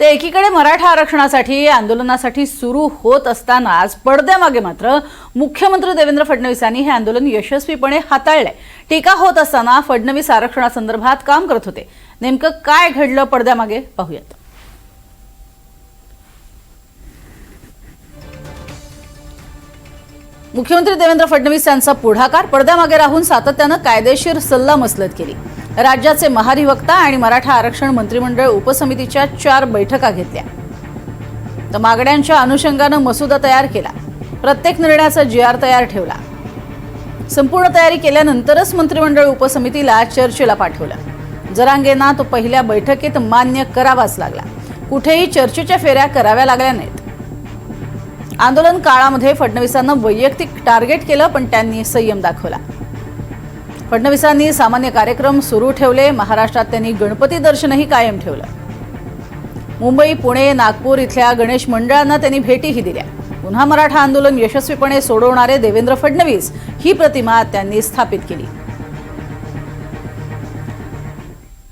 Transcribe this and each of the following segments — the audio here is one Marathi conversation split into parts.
ते एकीकडे मराठा आरक्षणासाठी आंदोलनासाठी सुरू होत असतानाच पडद्यामागे मात्र मुख्यमंत्री देवेंद्र फडणवीस यांनी हे आंदोलन यशस्वीपणे हाताळले। टीका होत असताना फडणवीस आरक्षणासंदर्भात काम करत होते। नेमकं काय घडलं पडद्यामागे पाहूयात। मुख्यमंत्री देवेंद्र फडणवीस यांचा पुढाकार पडद्यामागे राहून सातत्याने कायदेशीर सल्लामसलत केली। राज्याचे महाधिवक्ता आणि मराठा आरक्षण मंत्रिमंडळ उपसमितीच्या 4 बैठका घेतल्या। तर मागण्यांच्या अनुषंगाने मसुदा तयार केला। प्रत्येक निर्णयाचा जीआर तयार ठेवला। संपूर्ण तयारी केल्यानंतरच मंत्रिमंडळ उपसमितीला चर्चेला पाठवलं। जरांगेंना तो पहिल्या बैठकीत मान्य करावाच लागला। कुठेही चर्चेच्या फेऱ्या कराव्या लागल्या नाहीत। आंदोलन काळामध्ये फडणवीसांना वैयक्तिक टार्गेट केलं, पण त्यांनी संयम दाखवला। फडणवीसांनी सामान्य कार्यक्रम सुरू ठेवले। महाराष्ट्रात त्यांनी गणपती दर्शनही कायम ठेवलं। मुंबई, पुणे, नागपूर इथल्या गणेश मंडळांना त्यांनी भेटीही दिल्या। पुन्हा मराठा आंदोलन यशस्वीपणे सोडवणारे देवेंद्र फडणवीस ही प्रतिमा त्यांनी स्थापित केली।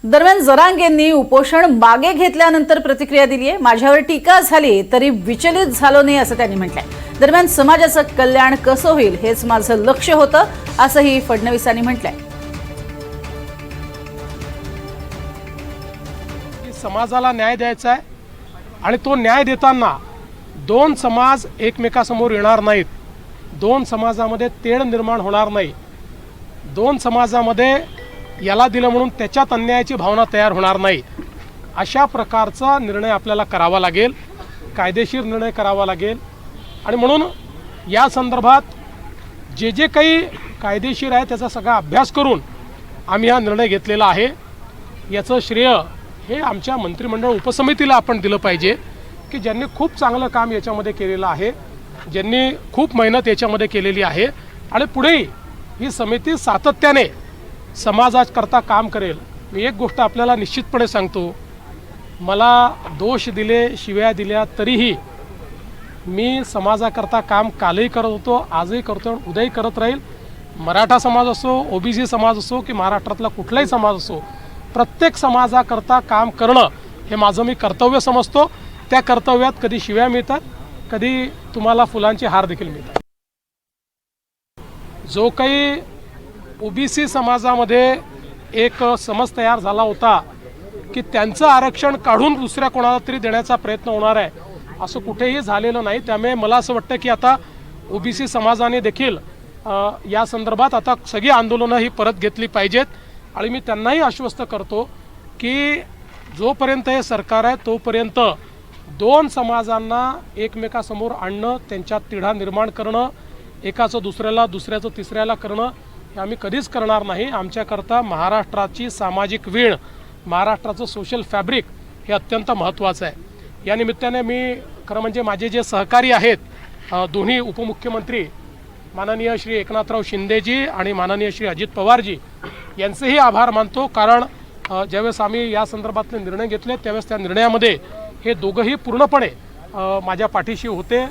दरम्यान जरांगेंनी उपोषण मागे घेतल्यानंतर प्रतिक्रिया दिली आहे। माझ्यावर टीका झाली तरी विचलित झालो नाही असं त्यांनी म्हटलंय। दरम्यान समाजाचं कल्याण कसं होईल हेच माझं लक्ष होतं असंही फडणवीसांनी म्हटलंय। समाजाला न्याय द्यायचा आहे आणि तो न्याय देताना दोन समाज एकमेकांसमोर येणार नाहीत। दोन समाजामध्ये तेढ निर्माण होणार नाही। दोन समाजामध्ये याला दिलं म्हणून त्याच्यात अन्यायाची भावना तयार होणार नाही। अशा प्रकारचा निर्णय आपल्याला करावा लागेल, कायदेशीर निर्णय करावा लागेल। आणि म्हणून या संदर्भात जे जे काही कायदेशीर आहे त्याचा सगळा अभ्यास करून आम्ही हा निर्णय घेतलेला आहे। याचं श्रेय हे आमच्या मंत्रिमंडळ उपसमितीला आपण दिलं पाहिजे की ज्यांनी खूप चांगलं काम याच्यामध्ये केलेलं आहे, ज्यांनी खूप मेहनत याच्यामध्ये केलेली आहे आणि पुढेही ही समिती सातत्याने समाजाकरता काम करेल। मी एक गोष्ट आपल्याला निश्चितपणे सांगतो, मला दोष दिले, शिव्या दिल्या तरीही मी समाजाकरता काम कालही करत होतो, आजही करतो, उद्याही करत राहील। मराठा समाज असो, ओबीसी समाज असो की महाराष्ट्रातला कुठलाही समाज असो, प्रत्येक समाजाकरता काम करणं हे माझं मी कर्तव्य समजतो। त्या कर्तव्यात कधी शिव्या मिळतात, कधी तुम्हाला फुलांचे हार देखील मिळतात। जो काही ओबीसी समाजामध्ये एक समज तयार झाला होता की त्यांचं आरक्षण काढून दुसऱ्या कोणाला तरी देण्याचा प्रयत्न होणार आहे, असं कुठेही झालेलं नाही। त्यामुळे मला असं वाटतं की आता ओबीसी समाजाने देखील या संदर्भात आता सगळी आंदोलनं ही परत घेतली पाहिजेत। आणि मी त्यांनाही आश्वस्त करतो की जोपर्यंत हे सरकार आहे तोपर्यंत दोन समाजांना एकमेकांसमोर आणणं, त्यांच्यात तिढा निर्माण करणं, एकाचं दुसऱ्याला, दुसऱ्याचं तिसऱ्याला करणं हे आम्ही कधीच करणार नाही। आमच्याकरता महाराष्ट्राची सामाजिक वीण, महाराष्ट्राचं सोशल फॅब्रिक हे अत्यंत महत्त्वाचं आहे। या निमित्ताने मी खरं म्हणजे माझे जे सहकारी आहेत, दोन्ही उपमुख्यमंत्री माननीय श्री एकनाथराव शिंदेजी आणि माननीय श्री अजित पवारजी यांचेही आभार मानतो। कारण ज्यावेळेस आम्ही या संदर्भातले निर्णय घेतले त्यावेळेस त्या निर्णयामध्ये हे दोघंही पूर्णपणे माझ्या पाठीशी होते।